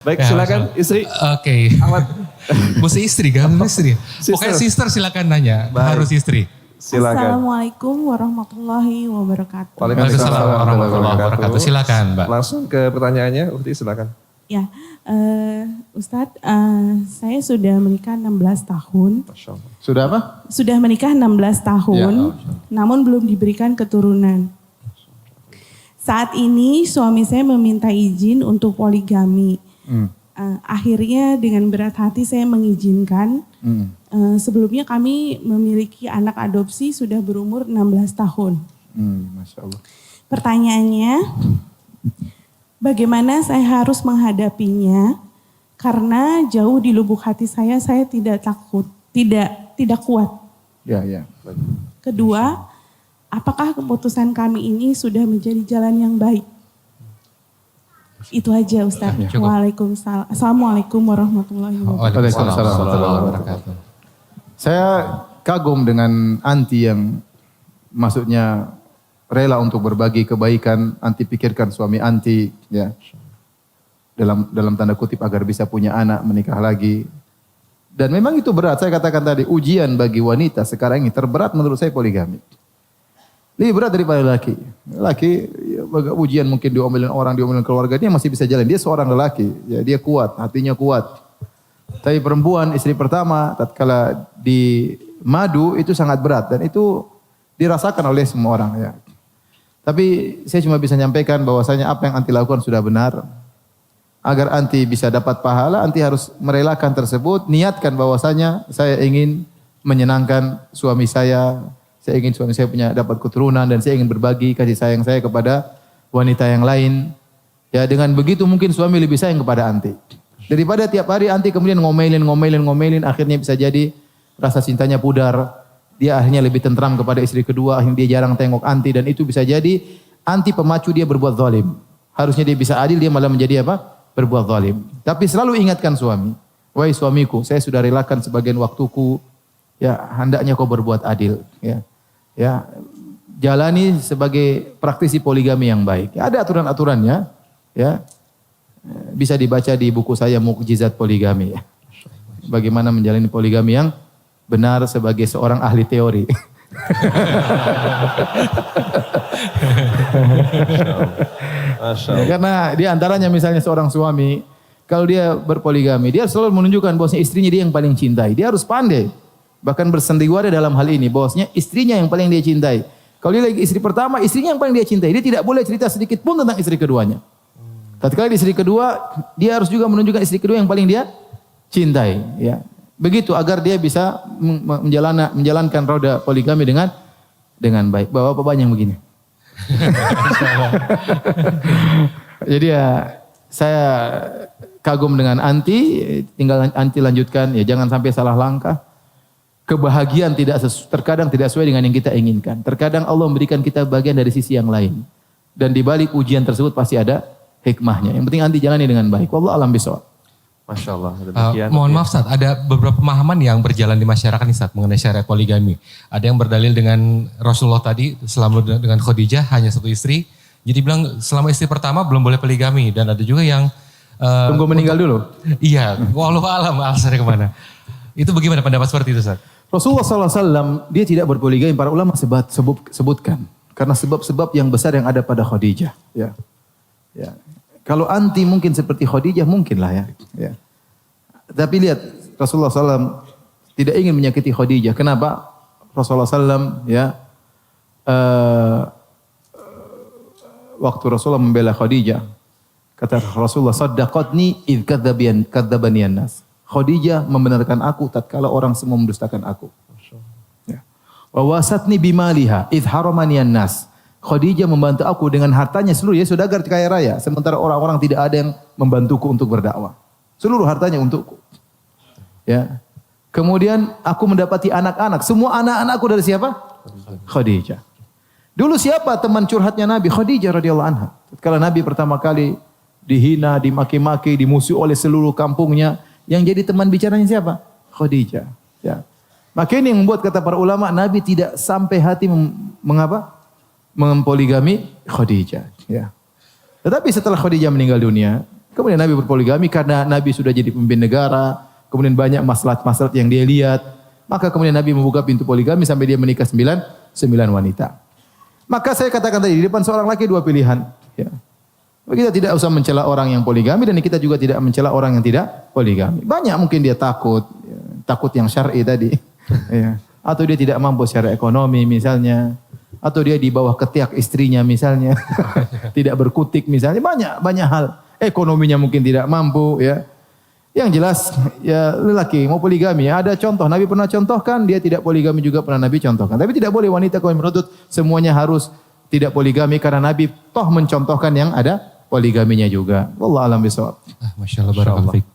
Baik, silakan istri. Oke. Mesti istri kan? Istri. Pokoknya sister silakan nanya. Baik. Harus istri. Silakan. Assalamualaikum warahmatullahi wabarakatuh. Waalaikumsalam warahmatullahi wabarakatuh. Silakan, Mbak. Langsung ke pertanyaannya, Ukti silakan. Ya, Ustadz, saya sudah menikah 16 tahun. Masya Allah. Sudah apa? Sudah menikah 16 tahun, namun belum diberikan keturunan. Saat ini suami saya meminta izin untuk poligami. Akhirnya dengan berat hati saya mengizinkan. Sebelumnya kami memiliki anak adopsi sudah berumur 16 tahun. Masya Allah. Pertanyaannya, bagaimana saya harus menghadapinya? Karena jauh di lubuk hati saya tidak takut, tidak kuat. Ya. Kedua, apakah keputusan kami ini sudah menjadi jalan yang baik? Itu aja Ustaz. Waalaikumsalam. Assalamualaikum warahmatullahi wabarakatuh. Waalaikumsalam warahmatullahi wabarakatuh. Saya kagum dengan anti yang maksudnya rela untuk berbagi kebaikan, anti pikirkan suami anti, ya. Dalam tanda kutip agar bisa punya anak, menikah lagi. Dan memang itu berat, saya katakan tadi, ujian bagi wanita sekarang ini terberat menurut saya poligami. Lebih berat daripada laki. Laki ya, ujian mungkin diomelin orang, diomelin keluarga, dia masih bisa jalan. Dia seorang lelaki, ya, dia kuat, hatinya kuat. Tapi perempuan, istri pertama, tatkala di madu itu sangat berat. Dan itu dirasakan oleh semua orang. Ya. Tapi saya cuma bisa nyampaikan bahwasanya apa yang anti lakukan sudah benar. Agar anti bisa dapat pahala, anti harus merelakan tersebut. Niatkan bahwasanya saya ingin menyenangkan suami saya ingin suami saya punya dapat keturunan dan saya ingin berbagi kasih sayang saya kepada wanita yang lain. Ya dengan begitu mungkin suami lebih sayang kepada anti. Daripada tiap hari anti kemudian ngomelin, akhirnya bisa jadi rasa cintanya pudar. Dia akhirnya lebih tentram kepada istri kedua, akhirnya dia jarang tengok anti dan itu bisa jadi anti pemacu dia berbuat zalim. Harusnya dia bisa adil, dia malah menjadi apa? Berbuat zalim. Tapi selalu ingatkan suami, wahai suamiku, saya sudah relakan sebagian waktuku, ya hendaknya kau berbuat adil, ya. Ya, jalani sebagai praktisi poligami yang baik. Ya, ada aturan-aturannya, ya. Bisa dibaca di buku saya Mukjizat Poligami. Ya. Bagaimana menjalani poligami yang benar sebagai seorang ahli teori. Masya Allah. Karena di antaranya misalnya seorang suami, kalau dia berpoligami, dia selalu menunjukkan bahwasanya istrinya dia yang paling cintai. Dia harus pandai. Bahkan bersandiwara dalam hal ini, bahwasanya istrinya yang paling dia cintai. Kalau dia lagi istri pertama, istrinya yang paling dia cintai. Dia tidak boleh cerita sedikit pun tentang istri keduanya. Tatkala di istri kedua, dia harus juga menunjukkan istri kedua yang paling dia cintai. Ya. Begitu agar dia bisa menjalankan roda poligami dengan baik. Bapak banyak yang begini. Jadi ya saya kagum dengan anti, tinggal anti lanjutkan. Ya jangan sampai salah langkah. Kebahagiaan terkadang tidak sesuai dengan yang kita inginkan. Terkadang Allah memberikan kita bagian dari sisi yang lain. Dan di balik ujian tersebut pasti ada hikmahnya. Yang penting anti jalani dengan baik. Wallahu a'lam bishawab. Masya Allah. Demikian. Mohon maaf Ustaz, ada beberapa pemahaman yang berjalan di masyarakat nih Ustaz mengenai syariat poligami. Ada yang berdalil dengan Rasulullah tadi selama dengan Khadijah hanya satu istri. Jadi bilang selama istri pertama belum boleh poligami. Dan ada juga yang tunggu meninggal dulu. Iya, wallahu a'lam alasannya kemana. Itu bagaimana pendapat seperti itu Ustaz? Rasulullah SAW dia tidak berpoligami, para ulama sebutkan. Karena sebab-sebab yang besar yang ada pada Khadijah. Ya. Ya. Kalau anti mungkin seperti Khadijah mungkin lah ya. Ya. Tapi lihat Rasulullah SAW tidak ingin menyakiti Khadijah. Kenapa? Rasulullah SAW ya, waktu Rasulullah membela Khadijah, kata Rasulullah, saddaqatni idh kadzabani an-nas. Khadijah membenarkan aku tatkala orang semua mendustakan aku. Ya. Wa wasatni bimaliha idh haramani an-nas. Khadijah membantu aku dengan hartanya seluruh, ya saudagar kaya raya, sementara orang-orang tidak ada yang membantuku untuk berdakwah. Seluruh hartanya untukku. Ya. Kemudian aku mendapati anak-anak, semua anak-anakku dari siapa? Khadijah. Dulu siapa teman curhatnya Nabi? Khadijah radhiyallahu anha. Tatkala Nabi pertama kali dihina, dimaki-maki, dimusuhi oleh seluruh kampungnya, yang jadi teman bicaranya siapa? Khadijah. Ya. Maka ini yang membuat kata para ulama, Nabi tidak sampai hati mempoligami Khadijah. Ya. Tetapi setelah Khadijah meninggal dunia, Kemudian Nabi berpoligami karena Nabi sudah jadi pemimpin negara. Kemudian banyak maslahat-maslahat yang dia lihat. Maka kemudian Nabi membuka pintu poligami sampai dia menikah 9 wanita. Maka saya katakan tadi, di depan seorang laki 2 pilihan. Ya. Kita tidak usah mencela orang yang poligami dan kita juga tidak mencela orang yang tidak poligami. Banyak mungkin dia takut, ya, takut yang syar'i tadi. Ya. Atau dia tidak mampu secara ekonomi misalnya. Atau dia di bawah ketiak istrinya misalnya. Tidak berkutik misalnya. Banyak hal. Ekonominya mungkin tidak mampu ya. Yang jelas ya lelaki mau poligami. Ada contoh, Nabi pernah contohkan, dia tidak poligami juga pernah Nabi contohkan. Tapi tidak boleh wanita kalau menuntut semuanya harus tidak poligami karena Nabi toh mencontohkan yang ada poligaminya juga. Wallahu a'lam bishawab. Masya Allah, barakallahu fiik.